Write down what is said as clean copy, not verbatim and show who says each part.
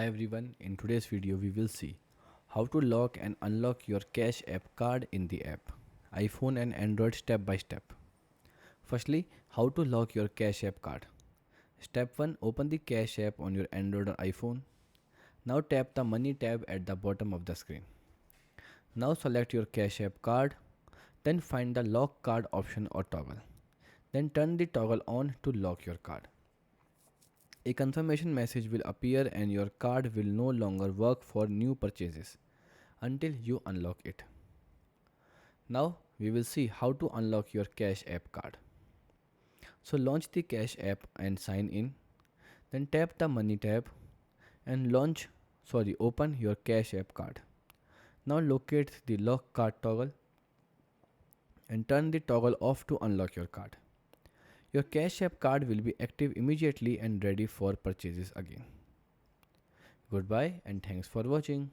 Speaker 1: Hi everyone, in today's video we will see how to lock and unlock your Cash App card in the app, iPhone and Android step by step. Firstly, how to lock your Cash App card. Step 1, open the Cash App on your Android or iPhone. Now tap the Money tab at the bottom of the screen. Now select your Cash App card, then find the lock card option or toggle. Then turn the toggle on to lock your card. A confirmation message will appear and your card will no longer work for new purchases until you unlock it. Now we will see how to unlock your Cash App card. So launch the Cash App and sign in. Then tap the Money tab and open your Cash App card. Now locate the lock card toggle and turn the toggle off to unlock your card. Your Cash App card will be active immediately and ready for purchases again. Goodbye and thanks for watching.